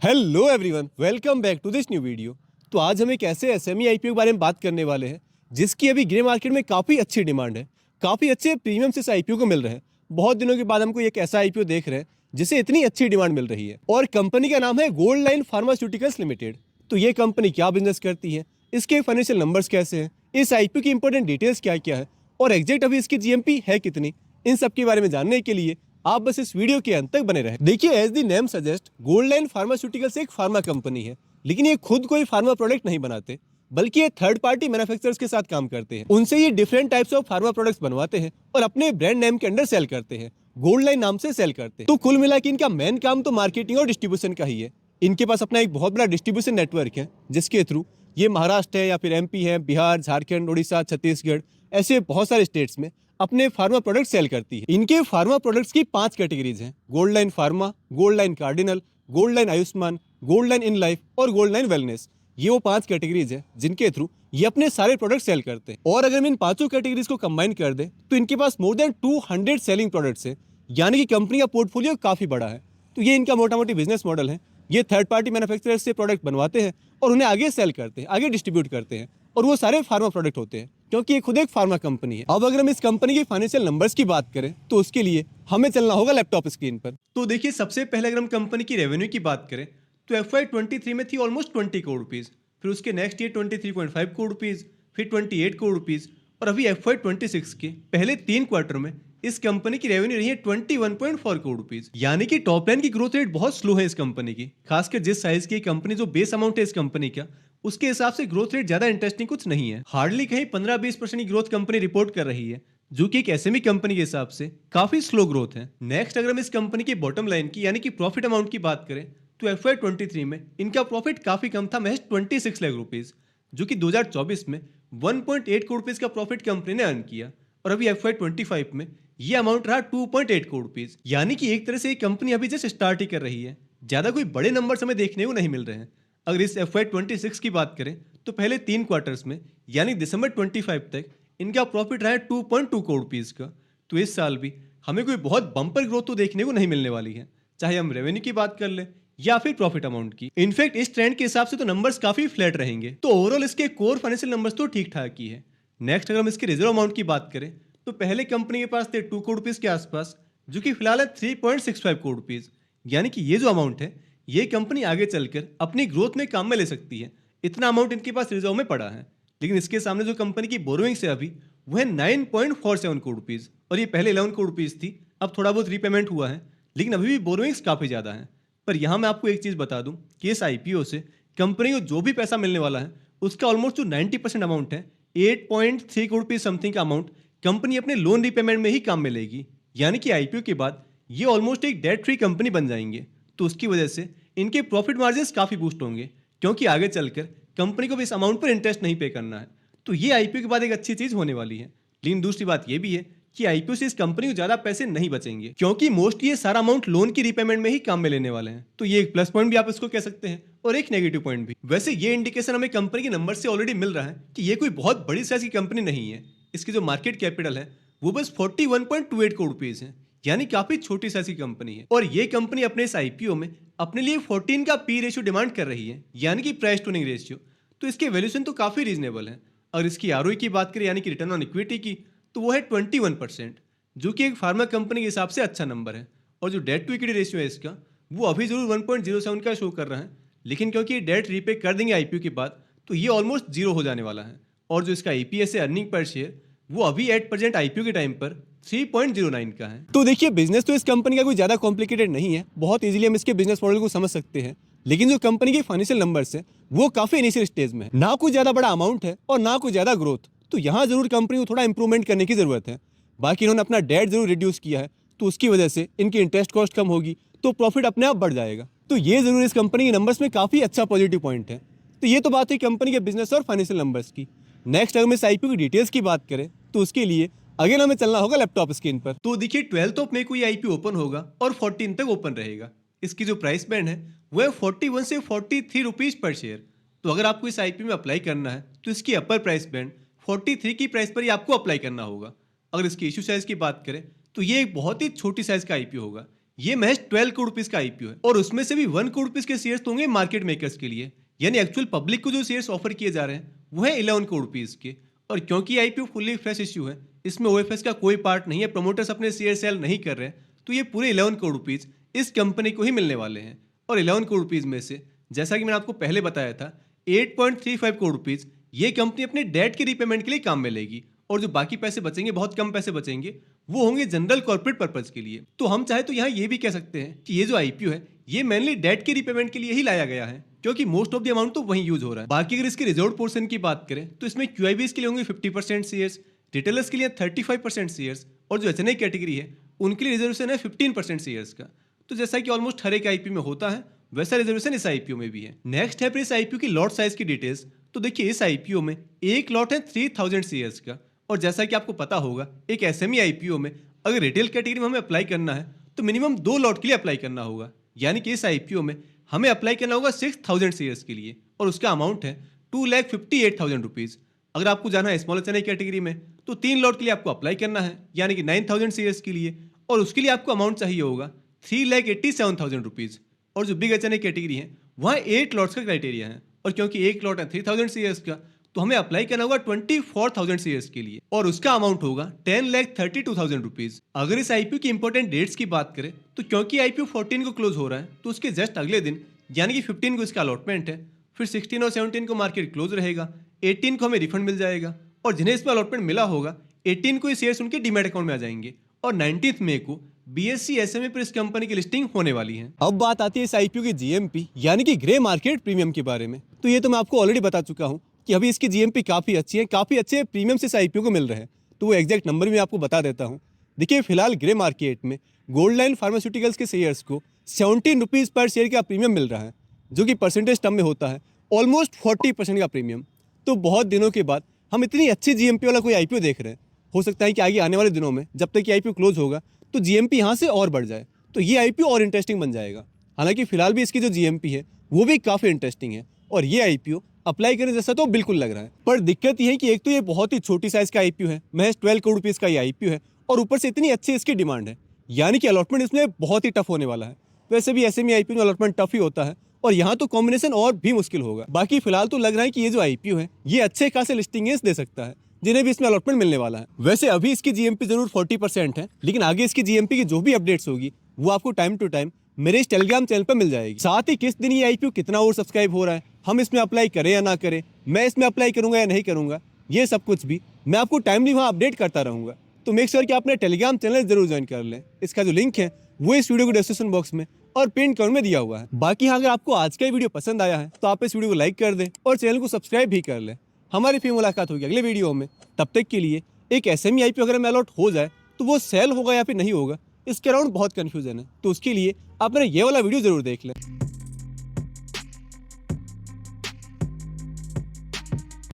Hello everyone, welcome back to this new video. तो आज हम एक ऐसे एसएमई आईपीओ के बारे में बात करने वाले हैं जिसकी अभी ग्रे मार्केट में काफ़ी अच्छी डिमांड है। काफ़ी अच्छे प्रीमियम इस आईपीओ को मिल रहे हैं। बहुत दिनों के बाद हमको एक ऐसा आईपीओ देख रहे हैं जिसे इतनी अच्छी डिमांड मिल रही है और कंपनी का नाम है गोल्ड लाइन फार्मास्यूटिकल्स लिमिटेड। तो ये कंपनी क्या बिजनेस करती है, इसके फाइनेंशियल नंबर्स कैसे हैं, इस आईपीओ की इंपॉर्टेंट डिटेल्स क्या क्या है और एग्जैक्ट अभी इसकी जीएमपी है कितनी, इन सब के बारे में जानने के लिए आप बस इस वीडियो के अंत तक बने रहें। देखिए, as the name suggest, gold line pharmaceuticals एक फार्मा कंपनी है, लेकिन ये खुद कोई फार्मा प्रोडक्ट नहीं बनाते, बल्कि ये थर्ड पार्टी मैन्युफैक्चरर्स के साथ काम करते हैं। उनसे ये different types of pharma products बनवाते हैं और अपने ब्रांड नेम के अंडर सेल करते हैं, गोल्ड लाइन नाम से सेल करते हैं। तो कुल मिला के इनका मेन काम तो मार्केटिंग और डिस्ट्रीब्यूशन का ही है। इनके पास अपना एक बहुत बड़ा डिस्ट्रीब्यूशन नेटवर्क है जिसके थ्रू ये महाराष्ट्र है या फिर एमपी है, बिहार, झारखंड, उड़ीसा, छत्तीसगढ़, ऐसे बहुत सारे स्टेट्स में अपने फार्मा प्रोडक्ट सेल करती है। इनके फार्मा प्रोडक्ट्स की 5 कैटेगरीज हैं: gold line pharma, gold line cardinal, gold line Ayushman, gold line in life और गोल्ड लाइन वेलनेस। ये वो 5 कैटेगरीज हैं जिनके थ्रू ये अपने सारे प्रोडक्ट सेल करते हैं। और अगर हम इन पांचों कैटेगरीज को कंबाइन कर दें तो इनके पास मोर देन 200 सेलिंग प्रोडक्ट्स हैं, यानी कि कंपनी का पोर्टफोलियो काफी बड़ा है। तो ये इनका मोटा मोटी बिजनेस मॉडल है। ये थर्ड पार्टी मैन्युफैक्चरर से प्रोडक्ट बनवाते हैं और उन्हें आगे सेल करते हैं, आगे डिस्ट्रीब्यूट करते हैं, और वो सारे फार्मा प्रोडक्ट होते हैं क्योंकि ये खुद एक फार्मा कंपनी है। अब अगर हम इस कंपनी के फाइनेंशियल नंबर्स की बात करें तो उसके लिए हमें चलना होगा लैपटॉप स्क्रीन पर। तो देखिए, सबसे पहले अगर हम कंपनी की रेवेन्यू की बात करें तो FY23 में थी ऑलमोस्ट 20 करोड़ रुपीज, फिर उसके नेक्स्ट ईयर 23.5 करोड़ रुपीज, फिर 28 करोड़ रुपीज, और अभी FY26 के पहले 3 क्वार्टर में इस कंपनी की रेवेन्यू रही है 21.4 करोड़ रुपीज। यानी कि टॉप लाइन की ग्रोथ रेट बहुत स्लो है इस कंपनी की, खासकर जिस साइज की कंपनी, जो बेस अमाउंट है इस कंपनी का, उसके हिसाब से ग्रोथ रेट ज्यादा इंटरेस्टिंग कुछ नहीं है। हार्डली कहीं 15-20% की ग्रोथ कंपनी रिपोर्ट कर रही है, जो कि एक एसएमई कंपनी के हिसाब से काफी स्लो ग्रोथ है। नेक्स्ट अगर हम इस कंपनी की बॉटम लाइन की यानी कि प्रॉफिट अमाउंट की बात करें तो FY23 में इनका प्रॉफिट काफी कम था, महज 26 लाख रुपीज, जो कि 2024 में 1.8 करोड़ रुपीज का प्रॉफिट कंपनी ने अर्न किया, और अभी FY25 में ये अमाउंट रहा 2.8 करोड़ रुपीज। यानी कि एक तरह से ये कंपनी अभी जस्ट स्टार्ट ही कर रही है, ज्यादा कोई बड़े नंबर्स हमें देखने को नहीं मिल रहे हैं। अगर इस FY26 की बात करें तो पहले 3 क्वार्टर्स में यानी दिसंबर 25 तक इनका प्रॉफिट रहा है 2.2 करोड़ रुपीज का। तो इस साल भी हमें कोई बहुत बम्पर ग्रोथ तो देखने को नहीं मिलने वाली है, चाहे हम रेवेन्यू की बात कर ले या फिर प्रॉफिट अमाउंट की। इनफैक्ट इस ट्रेंड के हिसाब से तो नंबर्स काफी फ्लैट रहेंगे। तो ओवरऑल इसके कोर फाइनेंशियल नंबर्स तो ठीक ठाक ही है। नेक्स्ट अगर हम इसके रिजर्व अमाउंट की बात करें तो पहले कंपनी के पास थे 2 करोड़ रुपीज के आसपास, जो कि फिलहाल है 3.65 करोड़ रुपीज। यानी कि ये जो अमाउंट है ये कंपनी आगे चलकर अपनी ग्रोथ में काम में ले सकती है, इतना अमाउंट इनके पास रिजर्व में पड़ा है। लेकिन इसके सामने जो कंपनी की बोरोइंग्स है अभी वो है 9.47 करोड़ रुपीज, और ये पहले 11 करोड़ रुपीज थी। अब थोड़ा बहुत रीपेमेंट हुआ है, लेकिन अभी भी बोरोइंग्स काफी ज्यादा है। पर यहां मैं आपको एक चीज बता दूं कि इस आईपीओ से कंपनी को जो भी पैसा मिलने वाला है उसका ऑलमोस्ट जो 90% अमाउंट है, 8.3 करोड़ रुपीज समथिंग का अमाउंट कंपनी अपने लोन रीपेमेंट में ही काम में लेगी। यानी कि आईपीओ के बाद ये ऑलमोस्ट एक डेट फ्री कंपनी बन जाएंगे। तो उसकी वजह से इनके प्रॉफिट मार्जिन काफी बूस्ट होंगे, क्योंकि आगे चलकर कंपनी को भी इस अमाउंट पर इंटरेस्ट नहीं पे करना है। तो ये आईपीओ के बाद एक अच्छी चीज होने वाली है। लेकिन दूसरी बात ये भी है कि आईपीओ से इस कंपनी को ज्यादा पैसे नहीं बचेंगे, क्योंकि मोस्टली ये सारा अमाउंट लोन की रीपेमेंट में ही काम में लेने वाले हैं। तो ये एक प्लस पॉइंट भी आप इसको कह सकते हैं और एक नेगेटिव पॉइंट भी। वैसे ये इंडिकेशन हमें कंपनी के नंबर से ऑलरेडी मिल रहा है कि ये कोई बहुत बड़ी साइज की कंपनी नहीं है। इसकी जो मार्केट कैपिटल है वो बस 41.28 करोड़ रुपीज है, यानी काफी छोटी साइज की कंपनी है। और ये कंपनी अपने इस आईपीओ में अपने लिए 14 का पी रेशियो डिमांड कर रही है, यानी कि प्राइस टू अर्निंग रेशियो। तो इसके वैल्यूएशन तो काफी रीजनेबल है। और इसकी आरओई की बात करें यानी कि रिटर्न ऑन इक्विटी की, तो वो है 21%, जो कि एक फार्मा कंपनी के हिसाब से अच्छा नंबर है। और जो डेट टू इक्विटी रेशियो है इसका, वो अभी जरूर 1.07 का शो कर रहा है, लेकिन क्योंकि डेट रीपे कर देंगे आईपीओ के बाद तो ये ऑलमोस्ट जीरो हो जाने वाला है। और जो इसका ईपीएस है, अर्निंग पर शेयर, वो अभी एट प्रेजेंट आईपीओ के टाइम पर 3.09 का है। तो देखिए, बिजनेस तो इस कंपनी का कोई ज्यादा कॉम्प्लिकेटेड नहीं है, बहुत इजीली हम इसके बिजनेस मॉडल को समझ सकते हैं। लेकिन जो कंपनी के फाइनेंशियल नंबर्स है वो काफी इनिशियल स्टेज में है, ना कोई ज्यादा बड़ा अमाउंट है और ना कोई ज्यादा ग्रोथ। तो यहाँ जरूर कंपनी को थोड़ा इंप्रूवमेंट करने की जरूरत है। बाकी इन्होंने अपना डेट जरूर रिड्यूस किया है, तो उसकी वजह से इनकी इंटरेस्ट कॉस्ट कम होगी, तो प्रॉफिट अपने आप बढ़ जाएगा। तो ये जरूर इस कंपनी के नंबर्स में काफी अच्छा पॉजिटिव पॉइंट है। तो ये तो बात है कंपनी के बिजनेस और फाइनेंशियल नंबर्स की। नेक्स्ट अगर हम इस आईपीओ की डिटेल्स की बात करें तो उसके लिए अगेन हमें चलना होगा लैपटॉप स्क्रीन पर। तो देखिए, 12 मई को ये आईपीओ ओपन होगा और 14 तक ओपन रहेगा। इसकी जो प्राइस बैंड है वो है 41 से 43 रुपीज पर शेयर। तो अगर आपको इस आईपीओ में अप्लाई करना है तो इसकी अपर प्राइस बैंड 43 की प्राइस पर ही आपको अप्लाई करना होगा। अगर इसकी इश्यू साइज की बात करें तो ये एक बहुत ही छोटी साइज का आईपीओ होगा, ये महज 12 करोड़ रुपीस का आईपीओ है और उसमें से भी 1 करोड़ रुपीस के शेयर्स तो होंगे मार्केट मेकर्स के लिए, यानी एक्चुअल पब्लिक को जो शेयर्स ऑफर किए जा रहे हैं वो है 11 करोड़ रुपीस के। और क्योंकि आईपीओ फुल्ली फ्रेश इश्यू है, इसमें ओएफएस का कोई पार्ट नहीं है, प्रमोटर्स अपने शेयर सेल नहीं कर रहे हैं, तो ये पूरे 11 करोड़ रुपीज इस कंपनी को ही मिलने वाले हैं। और 11 करोड़ रुपीज में से जैसा कि मैंने आपको पहले बताया था 8.35 करोड़ रुपीज ये कंपनी अपने डेट के रीपेमेंट के लिए काम में लेगी और जो बाकी पैसे बचेंगे, बहुत कम पैसे बचेंगे, वो होंगे जनरल कॉर्पोरेट पर्पज के लिए। तो हम चाहे तो यहाँ ये भी कह सकते हैं कि ये जो आईपीओ है ये मेनली डेट के रीपेमेंट के लिए ही लाया गया है, क्योंकि मोस्ट ऑफ द अमाउंट तो वहीं यूज हो रहा है। बाकी अगर इसके रिजर्व पोर्शन की बात करें तो इसमें क्यूआईबीज के लिए होंगे 50% शेयर्स, रिटेलर्स के लिए 35% शेयर्स और जो एचएनआई कैटेगरी है उनके लिए रिजर्वेशन है 15% शेयर्स का। तो जैसा कि ऑलमोस्ट हर एक आईपीओ में होता है वैसा रिजर्वेशन इस आईपीओ में भी है। नेक्स्ट है फिर इस आईपीओ की लॉट साइज की डिटेल्स। तो देखिए इस आईपीओ में एक लॉट है 3000 शेयर्स का और जैसा कि आपको पता होगा एक एसएमई आईपीओ में अगर रिटेल कैटेगरी में हमें अप्लाई करना है तो मिनिमम 2 लॉट के लिए अप्लाई करना होगा, यानी कि इस आईपीओ में हमें अप्लाई करना होगा 6000 शेयर्स के लिए और उसका अमाउंट है 2,58,000 रुपीज। अगर आपको जाना है स्मॉल एचएनआई कैटेगरी में तो 3 लॉट के लिए आपको अप्लाई करना है, यानी कि 9000 शेयर्स के लिए, और उसके लिए आपको अमाउंट चाहिए होगा 3,87,000 रुपीज। और जो बिग एचएनआई कैटेगरी है वहाँ 8 लॉट्स का क्राइटेरिया है और क्योंकि एक लॉट है 3000 शेयर्स का तो हमें अप्लाई करना होगा 24,000 शेयर्स के लिए और उसका अमाउंट होगा 10,32,000 रुपीज। अगर इस आईपीओ की इंपॉर्टेंट डेट्स की बात करें तो क्योंकि आईपीओ 14 को क्लोज हो रहा है तो उसके जस्ट अगले दिन यानी कि 15 को इसका अलॉटमेंट है, फिर 16 और 17 को मार्केट क्लोज रहेगा, 18 को हमें रिफंड मिल जाएगा और जिन्हें इसमें अलॉटमेंट मिला होगा 18 को ये शेयर्स उनके डीमैट अकाउंट में आ जाएंगे और 19 मई को बीएससी एसएमई पर इस कंपनी की लिस्टिंग होने वाली है। अब बात आती है इस आईपीओ की जीएमपी यानी कि ग्रे मार्केट प्रीमियम के बारे में। तो ये तो मैं आपको ऑलरेडी बता चुका हूँ कि अभी इसकी जीएमपी काफ़ी अच्छी है, काफ़ी अच्छे प्रीमियम से इस आईपीओ को मिल रहे हैं। तो वो एग्जैक्ट नंबर भी आपको बता देता हूँ। देखिए फिलहाल ग्रे मार्केट में गोल्ड लाइन फार्मास्यूटिकल्स के शेयर्स को 17 रुपीज़ पर शेयर का प्रीमियम मिल रहा है, जो कि परसेंटेज टर्म में होता है ऑलमोस्ट 40% का प्रीमियम। तो बहुत दिनों के बाद हम इतनी अच्छी जीएमपी वाला कोई आईपीओ देख रहे हैं। हो सकता है कि आगे आने वाले दिनों में जब तक कि आईपीओ क्लोज होगा तो जीएमपी यहाँ से और बढ़ जाए, तो ये आईपीओ और इंटरेस्टिंग बन जाएगा। हालांकि फिलहाल भी इसकी जो जीएमपी है वो भी काफ़ी इंटरेस्टिंग है और ये आईपीओ अप्लाई करने जैसा तो बिल्कुल लग रहा है। पर दिक्कत ये है कि एक तो ये बहुत ही छोटी साइज का आईपीओ है, महज 12 करोड़ रुपीस का ये आईपीओ है और ऊपर से इतनी अच्छी इसकी डिमांड है, यानी कि अलॉटमेंट इसमें बहुत ही टफ होने वाला है। वैसे भी एसएमई आईपीओ में अलॉटमेंट टफ ही होता है और यहाँ तो कॉम्बिनेशन और भी मुश्किल होगा। बाकी फिलहाल तो लग रहा है कि ये जो आईपीओ है ये अच्छे खासे लिस्टिंग्स दे सकता है जिन्हें भी इसमें अलॉटमेंट मिलने वाला है। वैसे अभी इसकी जीएमपी जरूर 40% है, लेकिन आगे इसकी जीएमपी की जो भी अपडेट्स होगी वो आपको टाइम टू टाइम मेरे इस टेलीग्राम चैनल पर मिल जाएगी। साथ ही किस दिन ये आईपीओ कितना और सब्सक्राइब हो रहा है, हम इसमें अप्लाई करें या ना करें, मैं इसमें अप्लाई करूंगा या नहीं करूंगा, ये सब कुछ भी मैं आपको टाइमली वहाँ अपडेट करता रहूंगा। तो मेक श्योर कि आप अपने टेलीग्राम चैनल जरूर ज्वाइन कर लें। इसका जो लिंक है वो इस वीडियो को डिस्क्रिप्शन बॉक्स में और पिन कमेंट में दिया हुआ है। बाकी अगर आपको आज का वीडियो पसंद आया है तो आप इस वीडियो को लाइक कर दें और चैनल को सब्सक्राइब भी कर लें। हमारी फिर मुलाकात होगी अगले वीडियो में। तब तक के लिए एक एसएमई आईपीओ अगर हमें अलॉट हो जाए तो वो सेल होगा या फिर नहीं होगा, इसके अराउंड बहुत कन्फ्यूजन है। तो उसके लिए आप मेरा ये वाला वीडियो जरूर देख लें।